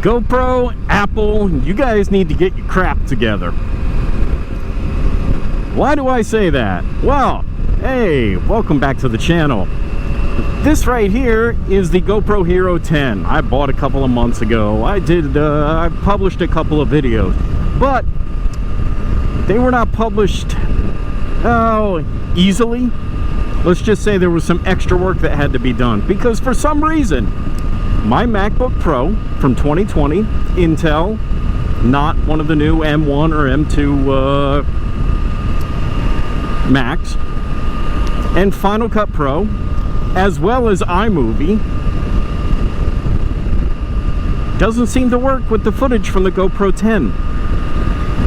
GoPro, Apple, you guys need to get your crap together. Why do I say that? Well, hey, welcome back to the channel. This right here is the GoPro Hero10. I bought a couple of months ago. I published a couple of videos, but they were not published easily. Let's just say there was some extra work that had to be done because for some reason my MacBook Pro from 2020, Intel, not one of the new M1 or M2 Macs, and Final Cut Pro, as well as iMovie, doesn't seem to work with the footage from the GoPro 10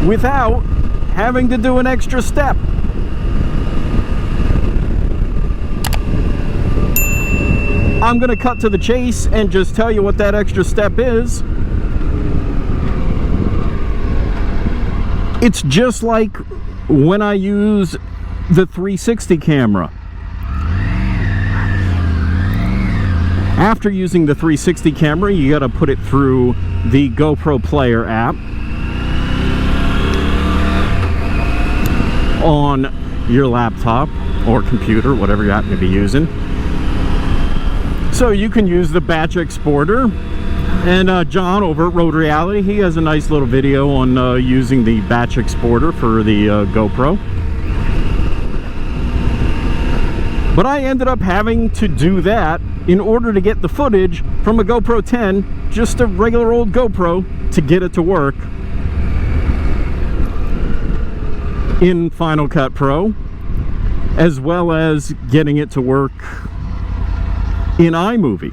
without having to do an extra step. I'm gonna cut to the chase and just tell you what that extra step is. It's just like when I use the 360 camera. After using the 360 camera, you gotta put it through the GoPro Player app on your laptop or computer, whatever you happen to be using. So you can use the batch exporter, and John over at Road Reality, he has a nice little video on using the batch exporter for the GoPro. But I ended up having to do that in order to get the footage from a GoPro 10, just a regular old GoPro, to get it to work in Final Cut Pro, as well as getting it to work in iMovie.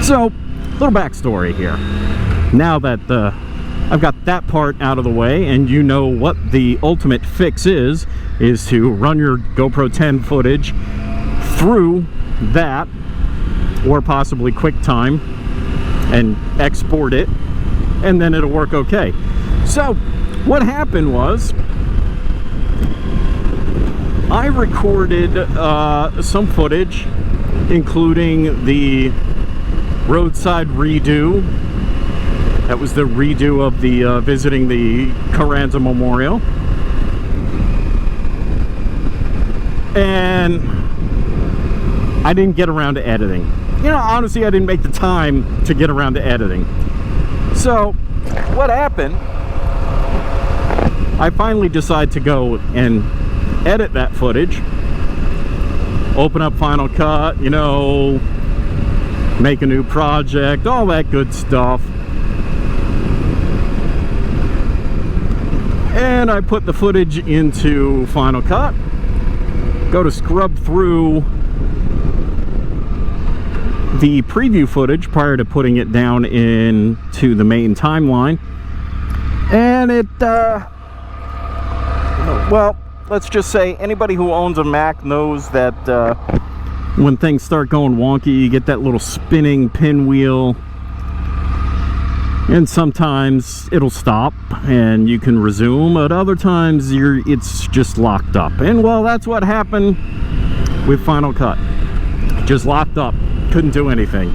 So, little backstory here. Now that I've got that part out of the way and you know what the ultimate fix is to run your GoPro 10 footage through that, or possibly QuickTime, and export it, and then it'll work okay. So, what happened was, I recorded some footage, including the roadside redo. That was the redo of the visiting the Carranza Memorial. And I didn't get around to editing. You know, honestly, I didn't make the time to get around to editing. So, what happened, I finally decided to go and edit that footage, open up Final Cut, you know, make a new project, all that good stuff. And I put the footage into Final Cut, go to scrub through the preview footage prior to putting it down into the main timeline, and it, well, let's just say anybody who owns a Mac knows that when things start going wonky, you get that little spinning pinwheel, and sometimes it'll stop and you can resume, but other times it's just locked up. And well, that's what happened with Final Cut. Just locked up, couldn't do anything.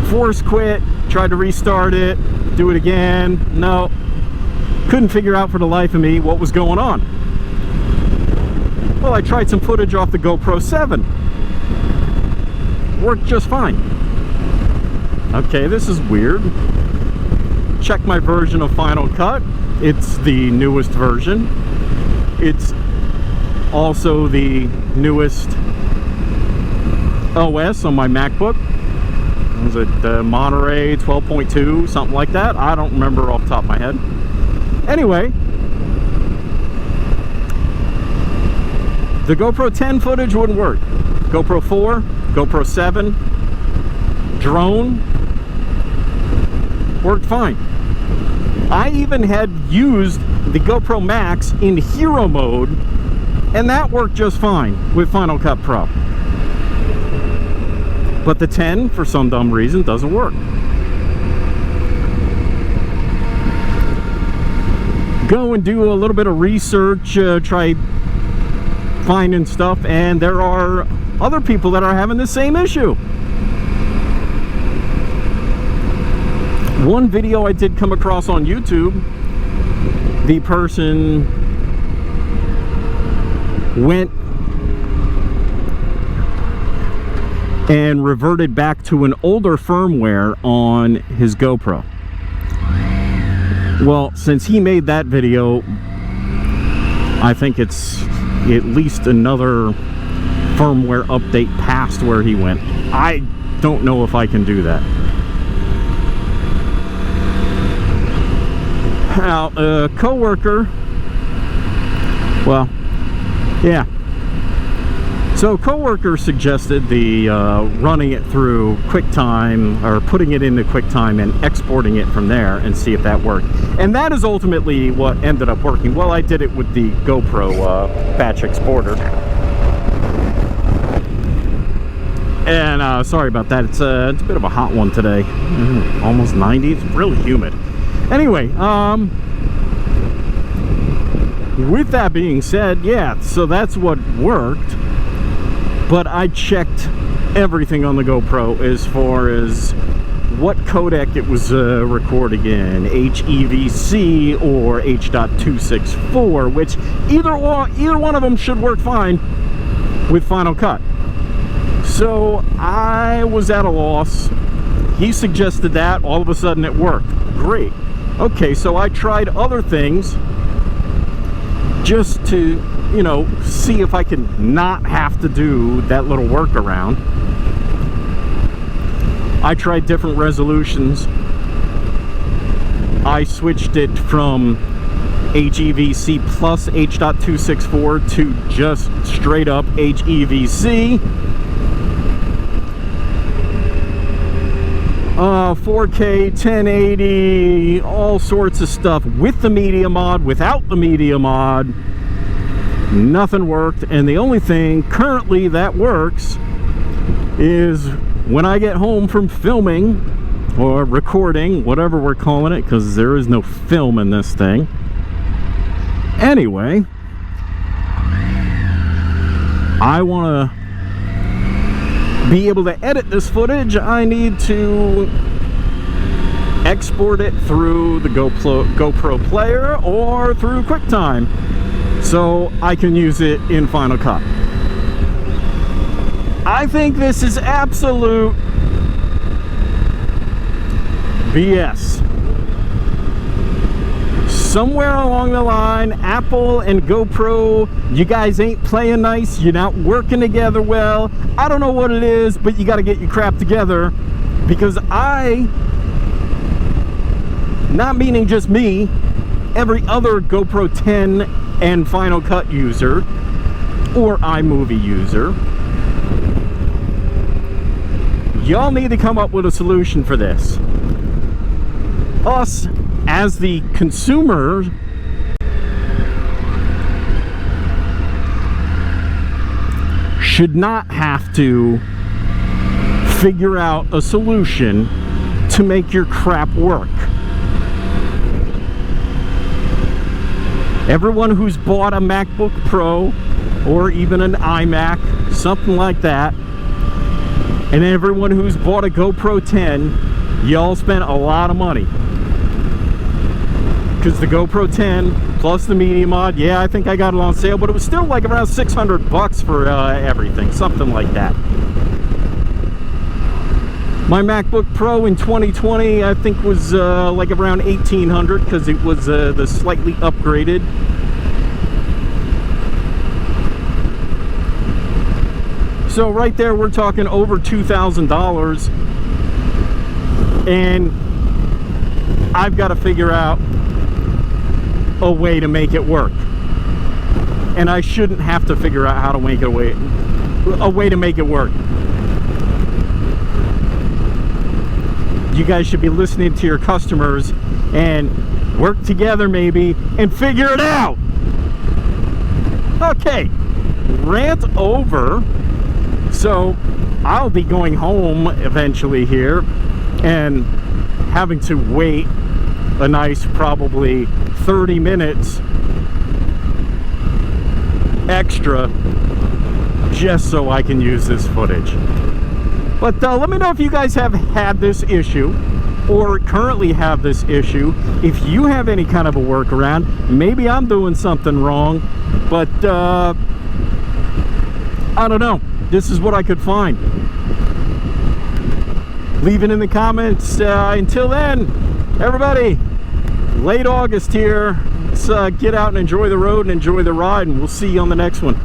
Force quit, tried to restart it, do it again, no. Couldn't figure out for the life of me what was going on. Well, I tried some footage off the GoPro 7. Worked just fine. Okay, this is weird. Check my version of Final Cut. It's the newest version. It's also the newest OS on my MacBook. Was it Monterey 12.2, something like that? I don't remember off the top of my head. Anyway, the GoPro 10 footage wouldn't work. GoPro 4, GoPro 7, drone, worked fine. I even had used the GoPro Max in Hero mode, and that worked just fine with Final Cut Pro. But the 10, for some dumb reason, doesn't work. Go and do a little bit of research, try finding stuff, and there are other people that are having the same issue. One video I did come across on YouTube, the person went and reverted back to an older firmware on his GoPro. Well, since he made that video, I think it's at least another firmware update past where he went. I don't know if I can do that. Now, a coworker, well, yeah. So a coworker suggested the running it through QuickTime, or putting it into QuickTime and exporting it from there and see if that worked. And that is ultimately what ended up working. Well, I did it with the GoPro batch exporter. And sorry about that. It's a bit of a hot one today. Almost 90. It's really humid. Anyway, with that being said, yeah, so that's what worked. But I checked everything on the GoPro as far as what codec it was recording in, HEVC or H.264, which either one of them should work fine with Final Cut. So I was at a loss. He suggested that, all of a sudden it worked. Great. Okay, so I tried other things just to, you know, see if I could not have to do that little workaround. I tried different resolutions. I switched it from HEVC plus H.264 to just straight up HEVC. 4K, 1080, all sorts of stuff with the media mod, without the media mod. Nothing worked, and the only thing currently that works is when I get home from filming or recording, whatever we're calling it, because there is no film in this thing. Anyway, I want to be able to edit this footage. I need to export it through the GoPro player or through QuickTime so I can use it in Final Cut. I think this is absolute BS. Somewhere along the line, Apple and GoPro, you guys ain't playing nice, you're not working together well. I don't know what it is, but you got to get your crap together, because not meaning just me, every other GoPro 10 and Final Cut user or iMovie user, y'all need to come up with a solution for this. Us, as the consumer, should not have to figure out a solution to make your crap work. Everyone who's bought a MacBook Pro or even an iMac, something like that, and everyone who's bought a GoPro 10, y'all spent a lot of money. Because the GoPro 10 plus the media mod, yeah, I think I got it on sale, but it was still like around 600 bucks for everything, something like that. My MacBook Pro in 2020, I think, was like around 1,800 because it was the slightly upgraded. So right there, we're talking over $2,000, and I've got to figure out a way to make it work. And I shouldn't have to figure out how to make a way to make it work. You guys should be listening to your customers and work together maybe and figure it out. Okay, rant over. So I'll be going home eventually here and having to wait a nice probably 30 minutes extra just so I can use this footage. But let me know if you guys have had this issue or currently have this issue. If you have any kind of a workaround, maybe I'm doing something wrong, but I don't know. This is what I could find. Leave it in the comments. Until then, everybody, late August here. Let's get out and enjoy the road and enjoy the ride, and we'll see you on the next one.